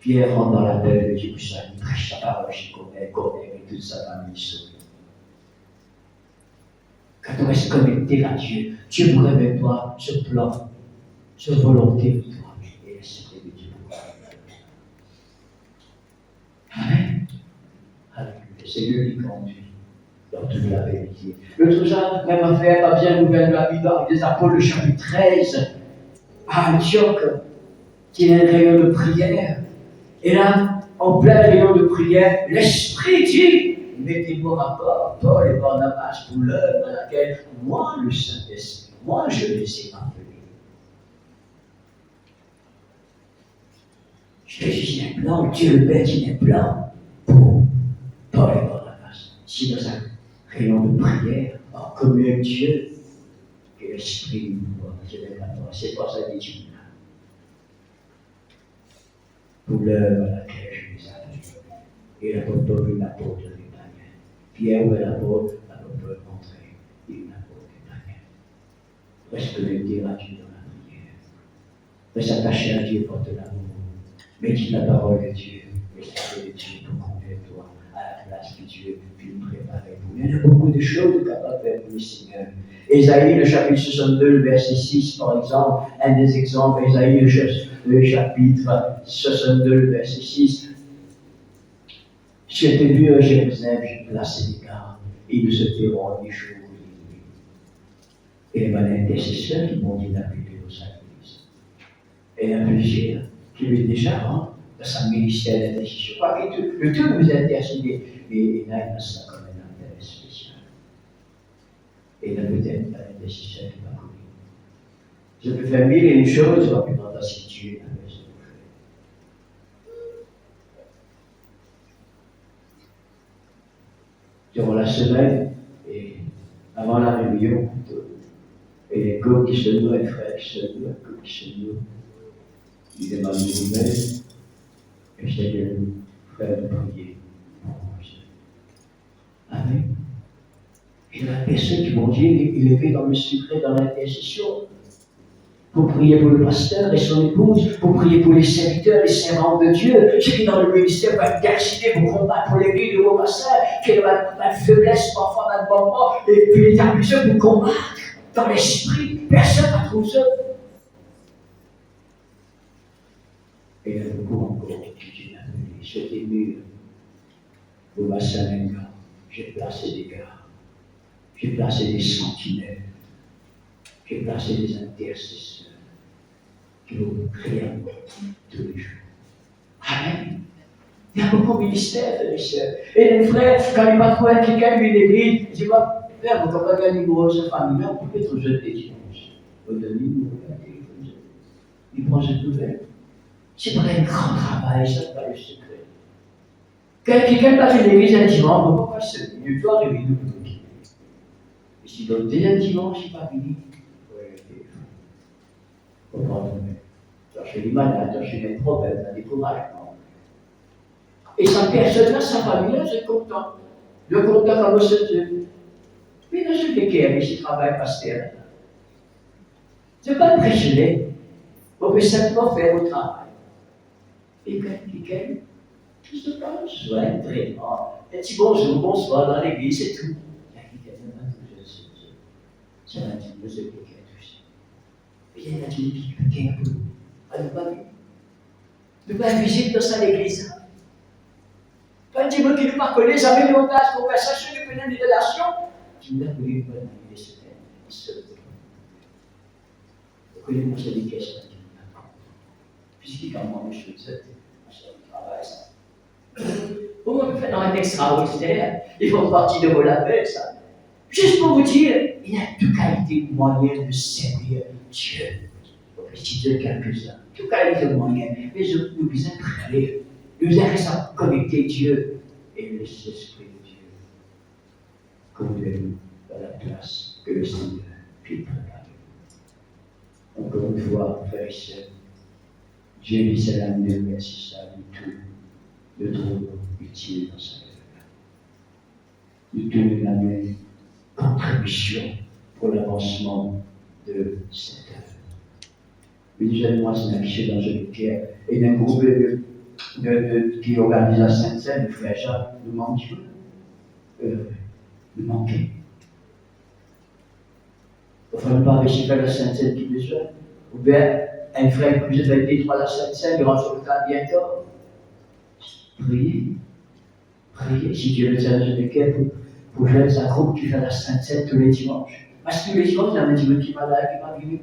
Speaker 3: Pierre rentre dans la paix de Dieu, il prêche la parole, je connais, et toute sa famille sauvée. Quand on reste connecté à Dieu, Dieu vous révèle toi ce plan, ce volonté de toi, et l'Esprit de Dieu. Amen. C'est lui qui conduit dans toute la vérité. L'autre jour, même affaire, pas bien nouvelle de la vie dans les Apôtres, le chapitre 13, à Antioche, qui est un rayon de prière. Et là, en plein rayon de prière, l'Esprit dit, mettez-vous rapport, Paul et Barnabas, pour l'œuvre à laquelle moi, le Saint-Esprit, moi, je les ai appelés. Je dis, un plan, Dieu le Père, il y a un plan pour Paul et Barnabas. Si dans un rayon de prière, en communion avec Dieu, que l'Esprit nous voit, c'est pas ça dit Dieu. Pour l'œuvre à laquelle je les appelle. Et l'apôtre Paul est l'apôtre des païens. Pierre est l'apôtre montré, il est l'apôtre des païens. Reste connecté à Dieu dans la prière. Reste attaché à Dieu porte l'amour. Médite la parole de Dieu, l'Esprit de Dieu pour conduire toi à la place que Dieu puis nous préparer pour. Il y a beaucoup de choses capables de faire pour le Seigneur. Ésaïe, le chapitre 62, le verset 6, par exemple, un des exemples, Ésaïe, le chapitre 62, le verset 6. Je t'ai vu à Jérusalem, j'ai placé des gardes, et ils ne se tairont ni jour ni nuit. Et les malins intercesseurs qui m'ont dit d'appeler aux églises. Et il y a plusieurs qui lui déjà dans sa ministère d'intercession. Le tout nous intercéder, mais il y a ça comme un intérêt spécial. Et il y a peut-être un intercesseur qui va courir. Je peux faire 1000 et une choses, pas plus longtemps si Dieu n'a pas besoin de faire. Durant la semaine, et avant la réunion, et les gars qui se nouent, les frères qui se nouent, les gars qui se nouent, ils demandent des nouvelles, et je dis, frère, de prier pour moi. Amen. Et la personne qui mon Dieu est élevée dans le secret, dans l'intercession, pour prier pour le pasteur et son épouse, pour prier pour les serviteurs, les servantes de Dieu, ceux qui dans le ministère vont intercéder pour combattre pour l'église de vos pasteurs, qui ont la faiblesse, parfois dans le moment, et puis les abuseurs pour combattre dans l'esprit. Personne n'a trouvé ça. Et il y a beaucoup encore qui Dieu a appelé. C'était mieux. Au bassin d'un gars, j'ai placé des gars. J'ai placé des sentinelles. J'ai placé des intercesseurs qui vont prier tous les jours. Amen. Il y a beaucoup de ministères, frères et sœurs. Et les frères, quand il va trouver quelqu'un lui l'église, il dit, frère, vous ne pouvez pas gagner pour sa famille, on peut être jeté dimanche. Au demi, il prend cette nouvelle. C'est pas un grand travail, ça, c'est pas le secret. Quand quelqu'un passe une église un dimanche, on ne peut pas se mieux toi de nous bloquer. Et si donc dès un dimanche, il n'est pas fini, il faut prendre chercher les malades, chercher les problèmes, les découragement. Et sa personne-là, sa famille-là, c'est content. Le content comme ce Dieu. Mais dans ce qui mais s'il travaille pasteur. Ce n'est pas impressionné. On peut simplement faire au travail. Et quelqu'un, tout se passe, un traitement, un petit bonjour, bonsoir dans l'église, c'est tout. Il y a quelqu'un qui c'est un petit peu ce quelqu'un touché. Et il y a quelqu'un qui ne pas visite dans sa église. Quand un petit mot qui ne pas connaît, jamais l'audace, conversation, il connaît des relations. Tu ne l'as pas vu, c'est un seul. Vous connaissez mon seul des questions. Puisqu'il a moins de choses, c'est un travail, ça. Comment on peut faire dans un extraordinaire? Ils font partie de vos labels, ça. Juste pour vous dire, il y a deux qualités moyennes de servir Dieu. si Dieu quelques-uns. En tout cas, les moyens, mais nous besoin de travailler. Nous besoin de connecter Dieu et l'Esprit de Dieu. Conduisez-nous dans la place que le Seigneur puis préparer. Encore une fois, frères et sœurs, Dieu dit c'est la mieux, mais c'est ça, du tout, de trop utile dans sa vie. Du tout, la même contribution pour l'avancement de cette œuvre. Une jeune mois, c'est un guichet évangélique et d'un groupe qui organise la Sainte-Seine, le frère Jacques, nous manque nous manquait. Il ne faut pas réussir à la Sainte-Seine qui besoin. Ou bien, un frère qui vous a été à la Sainte-Seine, il rentre sur le cas bientôt. Priez. Priez, si Dieu le tient de pour jouer un groupe qui fait la Sainte-Seine tous les dimanches. Parce que tous les dimanches, il y a un petit peu qui va là, qui va venir.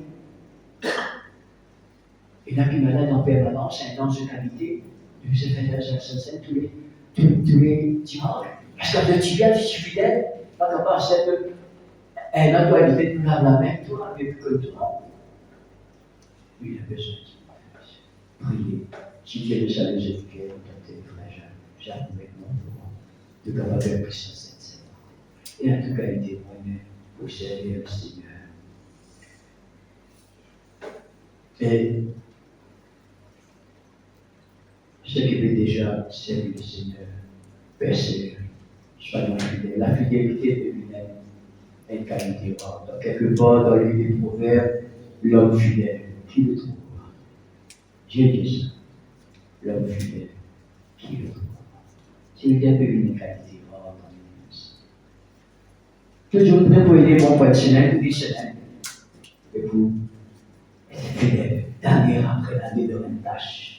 Speaker 3: Et là, qui est malade en permanence, c'est un ange de qualité. Vous avez fait la Sainte-Seine tous les dimanches. Parce que quand tu viens, tu suis fidèle, pas capable de un autre doit éviter de nous laver la main, toi, avec que toi. Oui, il a besoin de prier. Si Dieu le savait, j'ai dit qu'elle contactait le frère Jacques maintenant de capable de prier sur cette scène. Et en tout cas, il était moyen pour servir le Seigneur. Et ceux qui veulent déjà servir le Seigneur, persévérer, soyons fidèles. La fidélité de lui-même est une qualité rare. Donc, quelque part dans les livres des Proverbes, l'homme fidèle, qui le trouvera? Dieu dit ça. L'homme fidèle, qui le trouvera? C'est une qualité rare dans l'Église. Toujours prêt pour aider mon poids des semaines. Et pour être fidèle, d'année après l'année dans une tâche.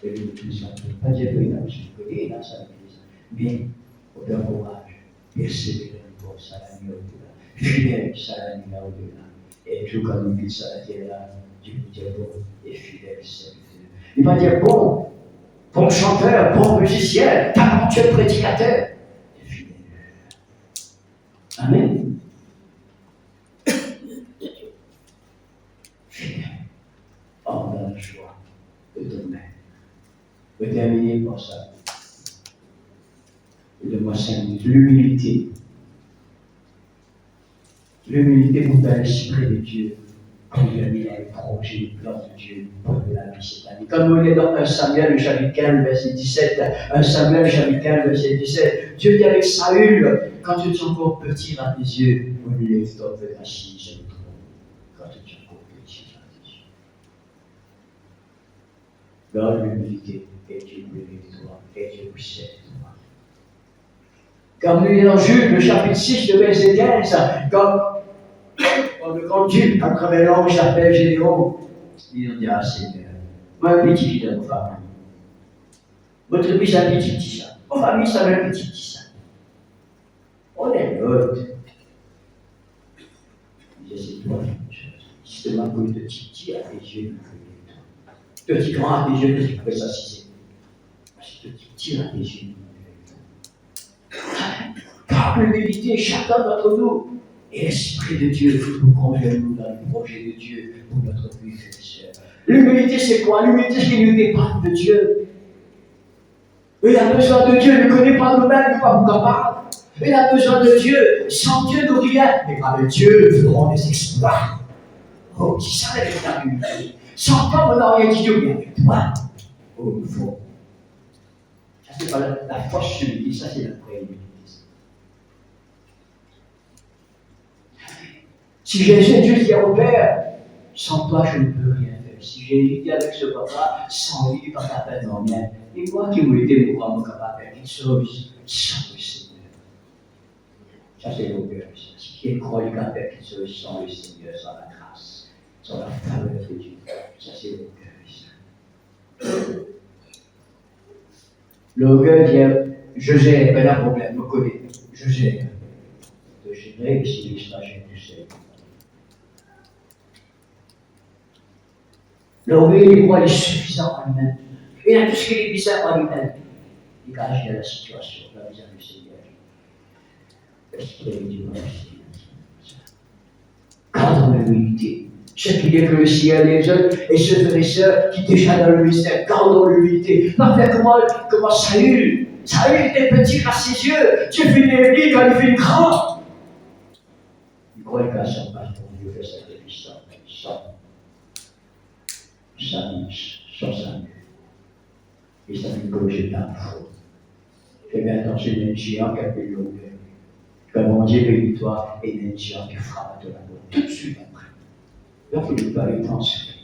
Speaker 3: Et nous tout ça, pas dire que nous sommes dans sa Église, mais au bon courage, persévérer pour ça la nuit au-delà, fidèle ça la nuit au-delà, et tout comme nous dit ça la terre là, Dieu nous dit bon et fidèle serviteur. Il va dire bon chanteur, bon musicien, talentueux prédicateur, et fidèle. Amen. Fidèle, en dans la joie de ton être. Je vais terminer par ça. Et de moi 5 minutes. L'humilité. L'humilité pour faire l'esprit de Dieu. Quand il a mis dans le projet, le plan de Dieu pour la vie cette année. Comme on est dans 1 Samuel, le chapitre 15, verset 17. 1 Samuel, le chapitre 15, verset 17. Dieu dit avec Saül, quand tu es encore petit dans tes yeux, on lui lève ton feu assis sur le trône. Quand tu es encore petit dans tes yeux. Dans l'humilité. Et Dieu bénit toi, et Dieu possède toi. Comme nous dit dans Jude, le chapitre 6, le verset 15, comme le grand Dieu, à travers l'ange appelle Gédéon, il dit à Seigneur, moi, un petit qui dans vos familles. Votre fils a un petit ça. Vos familles, ça veut un petit ça. On est l'autre. Il dit, c'est toi, justement, pour le petit à tes yeux, petit grand à tes yeux, tu peux s'assiser. Petit à tes yeux. Par l'humilité, chacun d'entre nous, et l'Esprit de Dieu nous conduit nous dans le projet de Dieu pour notre vie, frères et sœurs. L'humilité, c'est quoi? L'humilité, c'est qu'il nous dépend de Dieu. Il a besoin de Dieu, il ne connaît pas nous-mêmes, il n'est pas capable. Il a besoin de Dieu. Sans Dieu, nous rien. Mais avec Dieu, nous ferons des exploits. Oh, qui ça, la véritable humilité? Sans toi, on n'a rien dit Dieu, mais avec toi. Oh, nous ferons. Ça, c'est pas la force humilité, ça, c'est la vraie humilité. Si Jésus dit au Père, sans toi, je ne peux rien faire. Si Jésus dit avec ce papa, sans lui, pas capable de rien. Et moi qui vous aidez, vous rendre capable de quelque chose sans le Seigneur. Ça, c'est le cœur. Qui croit capable de quelque chose sans le Seigneur, sans la grâce, sans la faveur de Dieu. Ça, c'est le cœur. L'orgueil dit, je gère, pas de problème, me connais. Je gère. De gérer, et si je gère, je sais. L'orgueil, il croit, il est suffisant en lui-même. Il a tout ce qui est bizarre en lui-même. Il cache la situation, la misère du Seigneur. L'Esprit du Seigneur. Quand on a l'humilité, Ce qui est que le ciel et les autres, et ceux frères et sœurs qui déjà dans le mystère, gardons l'humilité. Parfait, comment Saül était petit à ses yeux. Dieu fait une vie quand il fait une grande. Il croyait qu'à son passe pour Dieu fait sacrifice sans Samuel. Et ça fait que j'étais un faux. Fais bien attention, il y a un géant qui a fait l'eau. Comme on dit, bénis-toi, et il y a un géant qui frappe de la mort. Tout de suite après. Donc il ne peut pas les transférer.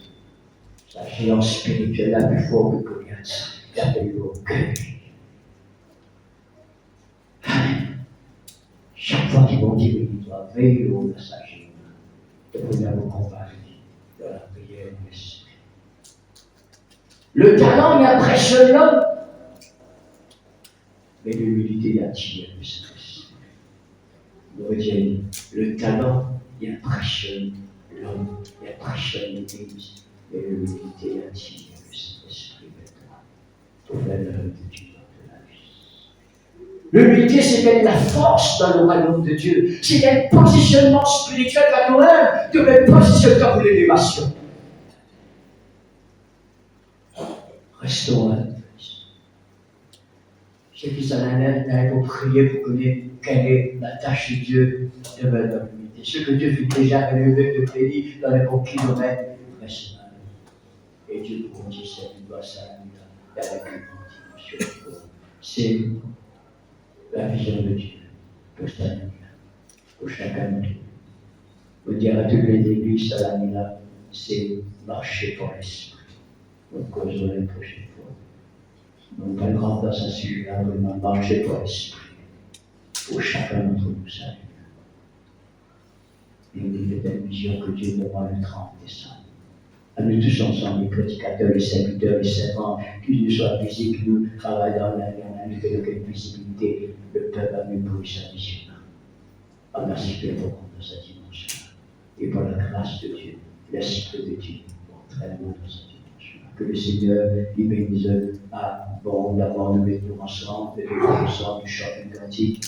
Speaker 3: La géant spirituelle la plus forte que Goliath. Il a fait l'eau au cœur. Chaque fois qu'ils vont dire, bénis-toi, veille le haut de sa géant. De venir vous comparer de la prière de l'esprit. Le talent, il impressionne l'homme. Mais l'humilité, il attire le stress. Vous retiennent, le talent, il impressionne l'homme, il impressionne l'Église. Mais l'humilité, il attire le Saint-Esprit maintenant. Pour faire l'œuvre de Dieu dans la vie. L'humilité, c'est la force dans le royaume de Dieu. C'est un positionnement spirituel à nous-mêmes, de même positionnement pour l'élévation. Restons à la place. Ceux qui sont en l'air pour prier, pour connaître quelle est la tâche de Dieu de dans l'humilité. Ce que Dieu fait déjà élevé de pays dans les bons kilomètres, reste là. Et Dieu nous conduit cette gloire à la vie. C'est la vision de Dieu pour cette année-là, pour chacun de nous. Vous dire à toutes les églises à l'année-là, c'est marcher pour l'esprit. On causera la prochaine fois. Donc, pas grand dans ce sujet-là, vraiment marcher pour l'esprit. Pour chacun d'entre nous, ça. Et on est une vision que Dieu nous rend le 30 décembre. À nous tous ensemble, les prédicateurs, les serviteurs, les servants, qu'ils ne soient visibles, qui nous travaillent dans la vie, on a eu aucune visibilité, le peuple a mis pour sa mission. On a si peu pour dans sa dimension. Et par la grâce de Dieu, l'esprit de Dieu, entraîne-nous dans sa dimension. Que le Seigneur il bénisse abondamment nous mettre ensemble, et nous ensemble du chant du cantique.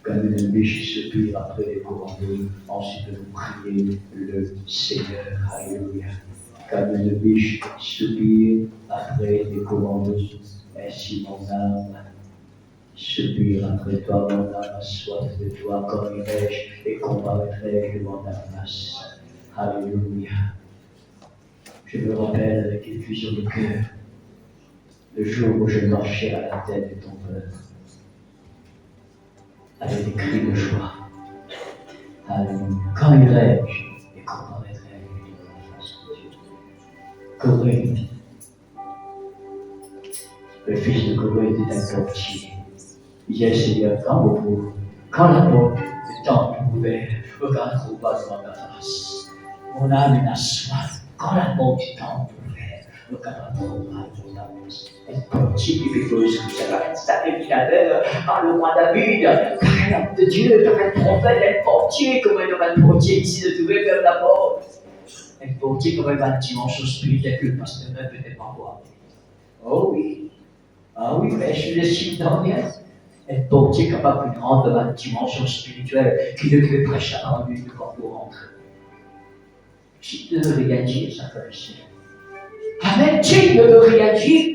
Speaker 3: Comme une biche soupire après les commandos, ensuite nous prier le Seigneur. Alléluia. Comme une biche soupire après les commandos, ainsi mon âme soupire après toi, mon âme a soif de toi, comme irai-je et comparaîtrai devant ta face. Alléluia. Je me rappelle avec une fusion de cœur le jour où je marchais à la tête de ton peuple, avec des cris de joie. Alléluia. Quand irai-je et comparaîtrai-je devant la face de Dieu? Corée, le fils de Corée était un portier. Il disait, Seigneur, quand la porte du temple est ouverte, regarde trop bas devant ta face. Mon âme est soif. Quand la porte du temple est ouverte, regarde trop bas devant ta face. Un portier qui fait chose comme ça, un sacrificateur, par le roi David, car un homme de Dieu, car un prophète, un portier, comme un portier ici de trouver vers la porte. Un portier comme un dimension spirituelle que le pasteur ne peut pas voir. Oh oui. Ah oui, mais je suis le signe d'Orient. Un portier capable de rentrer dans la dimension spirituelle qui ne peut prêcher à lui de quand vous rentrez. Qui ne veut rien dire, ça fait le Seigneur. Amen. Qui ne veut rien dire,